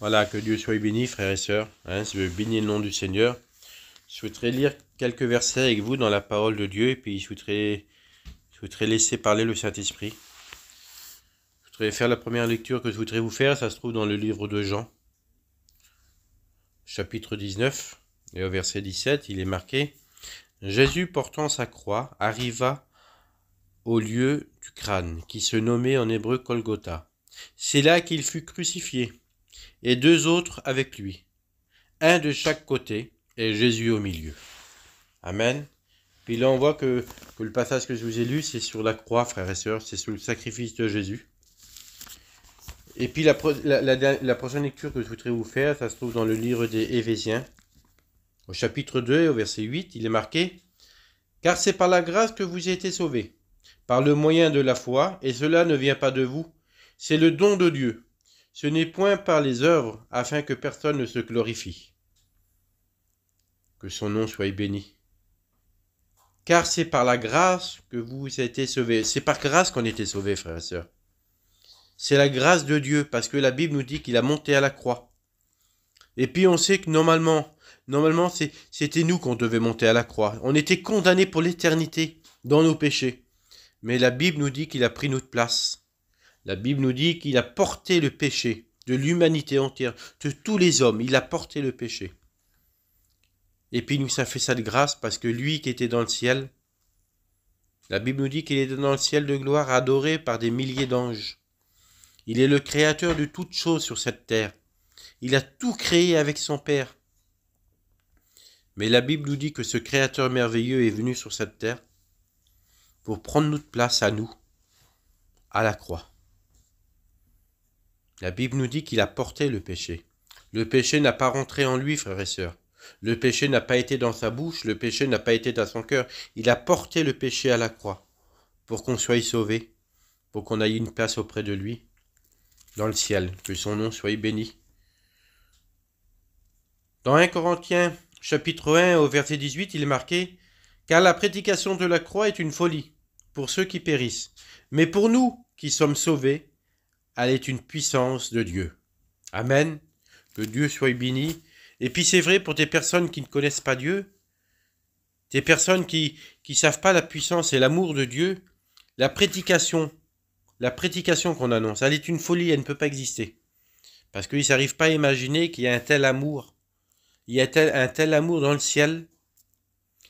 Voilà, que Dieu soit béni, frères et sœurs. Je bénis le nom du Seigneur. Je souhaiterais lire quelques versets avec vous dans la parole de Dieu et puis je souhaiterais laisser parler le Saint-Esprit. Je voudrais faire la première lecture que je voudrais vous faire. Ça se trouve dans le livre de Jean, chapitre 19, et au verset 17, il est marqué « Jésus, portant sa croix, arriva au lieu du crâne, qui se nommait en hébreu Golgotha. C'est là qu'il fut crucifié, et deux autres avec lui, un de chaque côté, et Jésus au milieu. » Amen. Puis là, on voit que le passage que je vous ai lu, c'est sur la croix, frères et sœurs, c'est sur le sacrifice de Jésus. Et puis la prochaine lecture que je voudrais vous faire, ça se trouve dans le livre des Éphésiens, au chapitre 2 et au verset 8, il est marqué « Car c'est par la grâce que vous avez été sauvés, par le moyen de la foi, et cela ne vient pas de vous, c'est le don de Dieu. Ce n'est point par les œuvres, afin que personne ne se glorifie. » Que son nom soit béni. Car c'est par la grâce que vous avez été sauvés. C'est par grâce qu'on a été sauvés, frères et sœurs. C'est la grâce de Dieu, parce que la Bible nous dit qu'il a monté à la croix. Et puis on sait que normalement c'était nous qu'on devait monter à la croix. On était condamnés pour l'éternité dans nos péchés. Mais la Bible nous dit qu'il a pris notre place. La Bible nous dit qu'il a porté le péché de l'humanité entière, de tous les hommes. Il a porté le péché. Et puis nous, ça fait ça de grâce parce que lui qui était dans le ciel, la Bible nous dit qu'il était dans le ciel de gloire, adoré par des milliers d'anges. Il est le créateur de toutes choses sur cette terre. Il a tout créé avec son Père. Mais la Bible nous dit que ce créateur merveilleux est venu sur cette terre pour prendre notre place à nous, à la croix. La Bible nous dit qu'il a porté le péché. Le péché n'a pas rentré en lui, frères et sœurs. Le péché n'a pas été dans sa bouche, le péché n'a pas été dans son cœur. Il a porté le péché à la croix pour qu'on soit sauvé, pour qu'on ait une place auprès de lui, dans le ciel, que son nom soit béni. Dans 1 Corinthiens, chapitre 1, au verset 18, il est marqué « Car la prédication de la croix est une folie pour ceux qui périssent, mais pour nous qui sommes sauvés, elle est une puissance de Dieu. » Amen. Que Dieu soit béni. Et puis c'est vrai pour des personnes qui ne connaissent pas Dieu, des personnes qui ne savent pas la puissance et l'amour de Dieu, la prédication qu'on annonce, elle est une folie, elle ne peut pas exister. Parce qu'ils n'arrivent pas à imaginer qu'il y a un tel amour. Il y a un tel amour dans le ciel,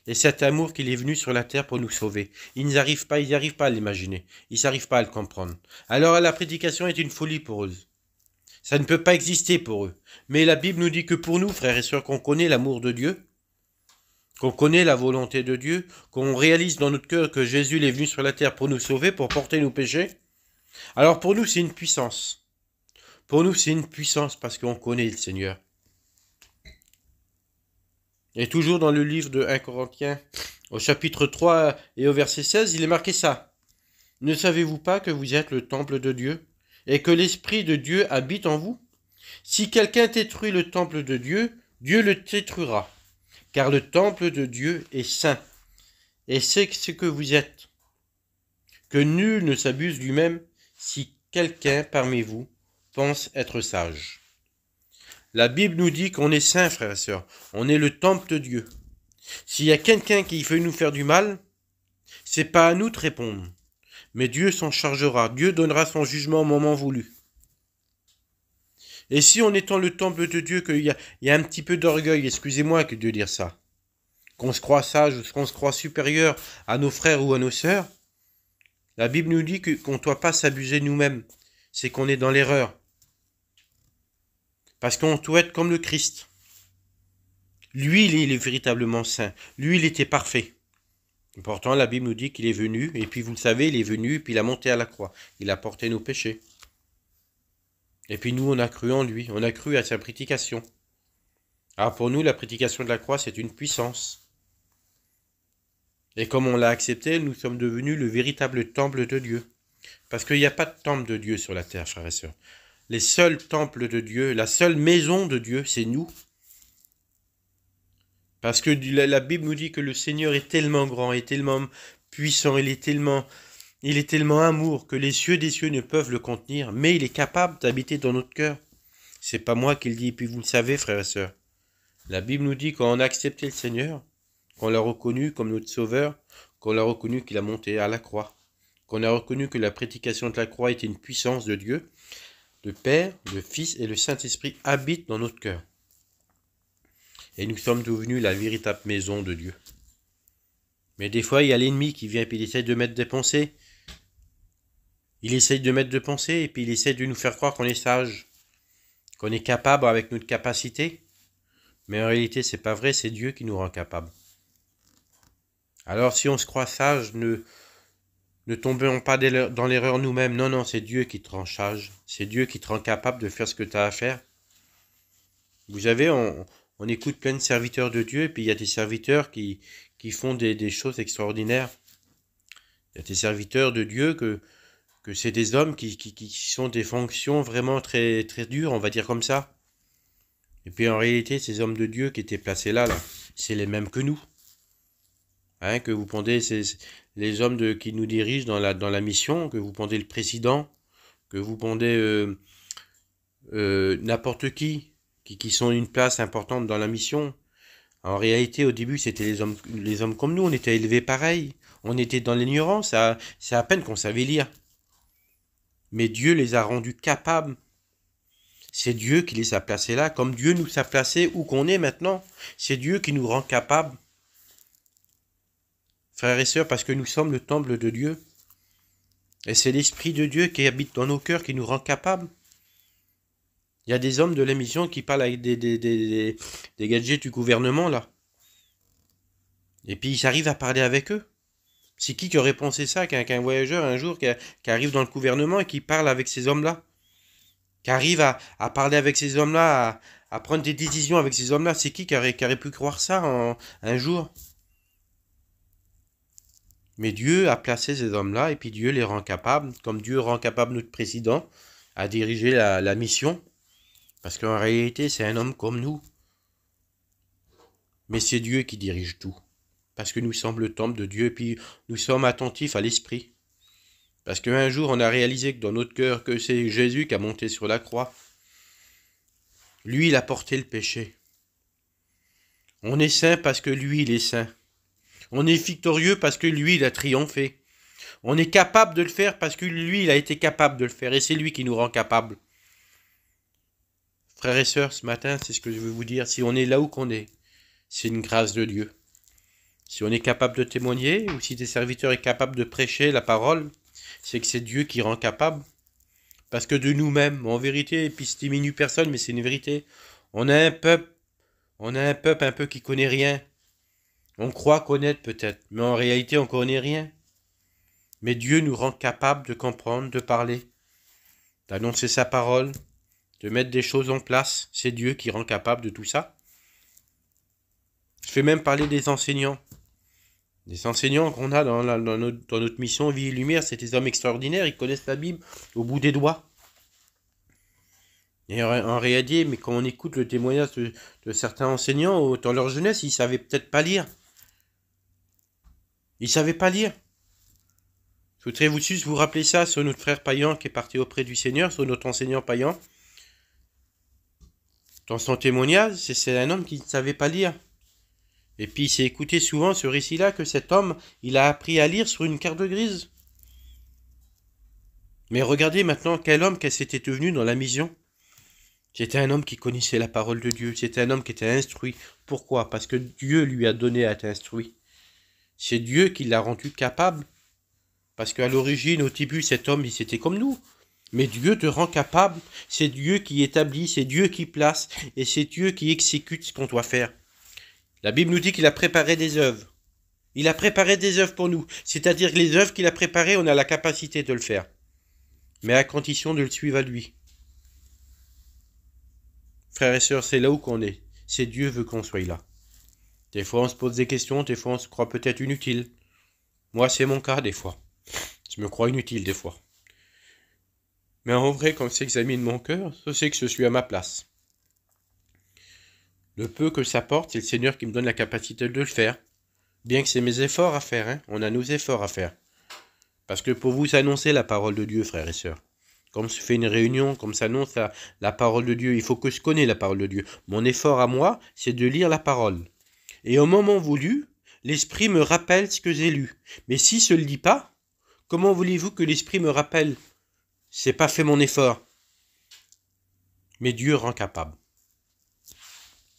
et cet amour qu'il est venu sur la terre pour nous sauver. Ils n'y arrivent pas à l'imaginer, ils n'arrivent pas à le comprendre. Alors la prédication est une folie pour eux. Ça ne peut pas exister pour eux. Mais la Bible nous dit que pour nous, frères et sœurs, qu'on connaît l'amour de Dieu, qu'on connaît la volonté de Dieu, qu'on réalise dans notre cœur que Jésus est venu sur la terre pour nous sauver, pour porter nos péchés, alors pour nous, c'est une puissance. Pour nous, c'est une puissance parce qu'on connaît le Seigneur. Et toujours dans le livre de 1 Corinthiens, au chapitre 3 et au verset 16, il est marqué ça. « Ne savez-vous pas que vous êtes le temple de Dieu et que l'Esprit de Dieu habite en vous? Si quelqu'un détruit le temple de Dieu, Dieu le détruira, car le temple de Dieu est saint, et c'est ce que vous êtes. Que nul ne s'abuse lui-même si quelqu'un parmi vous pense être sage. » La Bible nous dit qu'on est saint, frères et sœurs. On est le temple de Dieu. S'il y a quelqu'un qui veut nous faire du mal, c'est pas à nous de répondre. Mais Dieu s'en chargera. Dieu donnera son jugement au moment voulu. Et si en étant le temple de Dieu, qu'il y a un petit peu d'orgueil, excusez-moi que de dire ça, qu'on se croit sage, qu'on se croit supérieur à nos frères ou à nos sœurs, la Bible nous dit qu'on ne doit pas s'abuser nous-mêmes. C'est qu'on est dans l'erreur. Parce qu'on doit être comme le Christ. Lui, il est véritablement saint. Lui, il était parfait. Et pourtant, la Bible nous dit qu'il est venu, et puis vous le savez, il est venu, et puis il a monté à la croix. Il a porté nos péchés. Et puis nous, on a cru en lui, on a cru à sa prédication. Alors pour nous, la prédication de la croix, c'est une puissance. Et comme on l'a accepté, nous sommes devenus le véritable temple de Dieu. Parce qu'il n'y a pas de temple de Dieu sur la terre, frères et sœurs. Les seuls temples de Dieu, la seule maison de Dieu, c'est nous. Parce que la Bible nous dit que le Seigneur est tellement grand, est tellement puissant, il est tellement amour que les cieux des cieux ne peuvent le contenir, mais il est capable d'habiter dans notre cœur. C'est pas moi qui le dis. Et puis vous le savez, frères et sœurs. La Bible nous dit qu'on a accepté le Seigneur, qu'on l'a reconnu comme notre Sauveur, qu'on l'a reconnu qu'il a monté à la croix, qu'on a reconnu que la prédication de la croix était une puissance de Dieu, le Père, le Fils et le Saint-Esprit habitent dans notre cœur. Et nous sommes devenus la véritable maison de Dieu. Mais des fois, il y a l'ennemi qui vient et puis il essaie de mettre des pensées. Il essaie de mettre des pensées et puis il essaie de nous faire croire qu'on est sage, qu'on est capable avec notre capacité. Mais en réalité, c'est pas vrai, c'est Dieu qui nous rend capables. Alors si on se croit sage, ne tombons pas dans l'erreur nous-mêmes. Non, non, c'est Dieu qui te rend sage. C'est Dieu qui te rend capable de faire ce que tu as à faire. Vous savez, on écoute plein de serviteurs de Dieu, et puis il y a des serviteurs qui font des choses extraordinaires. Il y a des serviteurs de Dieu que c'est des hommes qui sont des fonctions vraiment très, très dures, on va dire comme ça. Et puis en réalité, ces hommes de Dieu qui étaient placés là, c'est les mêmes que nous. Hein, que vous pendez les hommes qui nous dirigent dans la mission, que vous pendez le président, que vous pendez n'importe qui sont une place importante dans la mission. En réalité, au début, c'était les hommes comme nous, on était élevés pareil, on était dans l'ignorance, c'est à peine qu'on savait lire. Mais Dieu les a rendus capables. C'est Dieu qui les a placés là, comme Dieu nous a placés où qu'on est maintenant. C'est Dieu qui nous rend capables. Frères et sœurs, parce que nous sommes le temple de Dieu. Et c'est l'Esprit de Dieu qui habite dans nos cœurs qui nous rend capables. Il y a des hommes de la mission qui parlent avec des gadgets du gouvernement, là. Et puis ils arrivent à parler avec eux. C'est qui aurait pensé ça, qu'un voyageur un jour qui arrive dans le gouvernement et qui parle avec ces hommes-là, qui arrive à parler avec ces hommes-là, à prendre des décisions avec ces hommes-là. C'est qui aurait pu croire ça un jour? Mais Dieu a placé ces hommes-là et puis Dieu les rend capables, comme Dieu rend capable notre président à diriger la mission. Parce qu'en réalité, c'est un homme comme nous. Mais c'est Dieu qui dirige tout. Parce que nous sommes le temple de Dieu et puis nous sommes attentifs à l'Esprit. Parce qu'un jour, on a réalisé que dans notre cœur, que c'est Jésus qui a monté sur la croix. Lui, il a porté le péché. On est saint parce que lui, il est saint. On est victorieux parce que lui, il a triomphé. On est capable de le faire parce que lui, il a été capable de le faire. Et c'est lui qui nous rend capables. Frères et sœurs, ce matin, c'est ce que je veux vous dire. Si on est là où qu'on est, c'est une grâce de Dieu. Si on est capable de témoigner, ou si des serviteurs sont capables de prêcher la parole, c'est que c'est Dieu qui rend capable. Parce que de nous-mêmes, en vérité, et puis ça diminue personne, mais c'est une vérité, on a un peuple un peu qui connaît rien. On croit connaître peut-être, mais en réalité, on connaît rien. Mais Dieu nous rend capable de comprendre, de parler, d'annoncer sa parole, de mettre des choses en place. C'est Dieu qui rend capable de tout ça. Je fais même parler des enseignants. Les enseignants qu'on a dans notre mission Vie et Lumière, c'est des hommes extraordinaires, ils connaissent la Bible au bout des doigts. Et en réalité, mais quand on écoute le témoignage de certains enseignants, dans leur jeunesse, ils ne savaient peut-être pas lire. Ils ne savaient pas lire. Je voudrais vous rappeler ça sur notre frère Payan qui est parti auprès du Seigneur, sur notre enseignant Payan. Dans son témoignage, c'est un homme qui ne savait pas lire. Et puis il s'est écouté souvent ce récit-là que cet homme, il a appris à lire sur une carte grise. Mais regardez maintenant quel homme qu'elle s'était devenu dans la mission. C'était un homme qui connaissait la parole de Dieu. C'était un homme qui était instruit. Pourquoi? Parce que Dieu lui a donné à être instruit. C'est Dieu qui l'a rendu capable. Parce qu'à l'origine, au début, cet homme, il c'était comme nous. Mais Dieu te rend capable. C'est Dieu qui établit, c'est Dieu qui place, et c'est Dieu qui exécute ce qu'on doit faire. La Bible nous dit qu'il a préparé des œuvres. Il a préparé des œuvres pour nous. C'est-à-dire que les œuvres qu'il a préparées, on a la capacité de le faire. Mais à condition de le suivre à lui. Frères et sœurs, c'est là où qu'on est. C'est Dieu veut qu'on soit là. Des fois, on se pose des questions, des fois, on se croit peut-être inutile. Moi, c'est mon cas, des fois. Je me crois inutile, des fois. Mais en vrai, quand j'examine mon cœur, je sais que je suis à ma place. Le peu que ça porte, c'est le Seigneur qui me donne la capacité de le faire. Bien que c'est mes efforts à faire, hein. On a nos efforts à faire. Parce que pour vous annoncer la parole de Dieu, frères et sœurs, Comme se fait une réunion, comme s'annonce la parole de Dieu. Il faut que je connaisse la parole de Dieu. Mon effort à moi, c'est de lire la parole. Et au moment voulu, l'Esprit me rappelle ce que j'ai lu. Mais si je ne le lis pas, comment voulez-vous que l'Esprit me rappelle? C'est pas fait mon effort. Mais Dieu rend capable.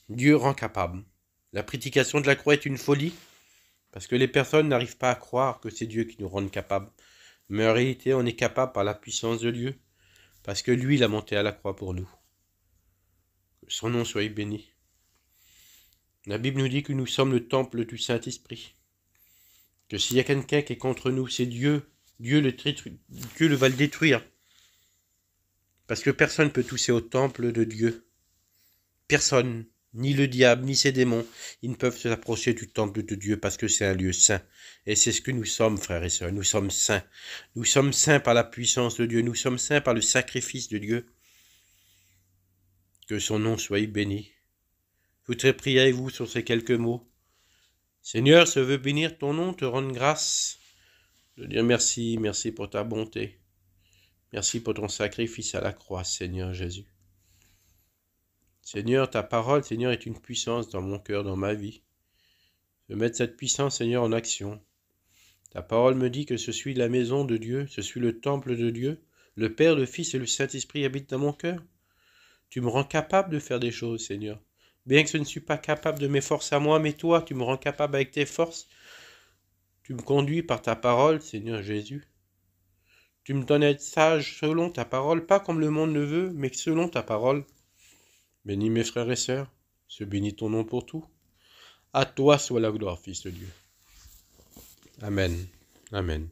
Dieu rend capable. La prédication de la croix est une folie, parce que les personnes n'arrivent pas à croire que c'est Dieu qui nous rend capables. Mais en réalité, on est capable par la puissance de Dieu, parce que lui, il a monté à la croix pour nous. Que son nom soit béni. La Bible nous dit que nous sommes le temple du Saint-Esprit. Que s'il y a quelqu'un qui est contre nous, c'est Dieu. Dieu le va le détruire. Parce que personne ne peut toucher au temple de Dieu. Personne, ni le diable, ni ses démons, ils ne peuvent s'approcher du temple de Dieu parce que c'est un lieu saint. Et c'est ce que nous sommes, frères et sœurs. Nous sommes saints. Nous sommes saints par la puissance de Dieu. Nous sommes saints par le sacrifice de Dieu. Que son nom soit béni. Je voudrais prier avec vous sur ces quelques mots. Seigneur, je veux bénir ton nom, te rendre grâce, de dire merci, merci pour ta bonté. Merci pour ton sacrifice à la croix, Seigneur Jésus. Seigneur, ta parole, Seigneur, est une puissance dans mon cœur, dans ma vie. Je veux mettre cette puissance, Seigneur, en action. Ta parole me dit que je suis la maison de Dieu, je suis le temple de Dieu. Le Père, le Fils et le Saint-Esprit habitent dans mon cœur. Tu me rends capable de faire des choses, Seigneur. Bien que je ne suis pas capable de mes forces à moi, mais toi, tu me rends capable avec tes forces. Tu me conduis par ta parole, Seigneur Jésus. Tu me donnes à être sage selon ta parole, pas comme le monde le veut, mais selon ta parole. Bénis mes frères et sœurs, je bénis ton nom pour tout. À toi soit la gloire, Fils de Dieu. Amen. Amen.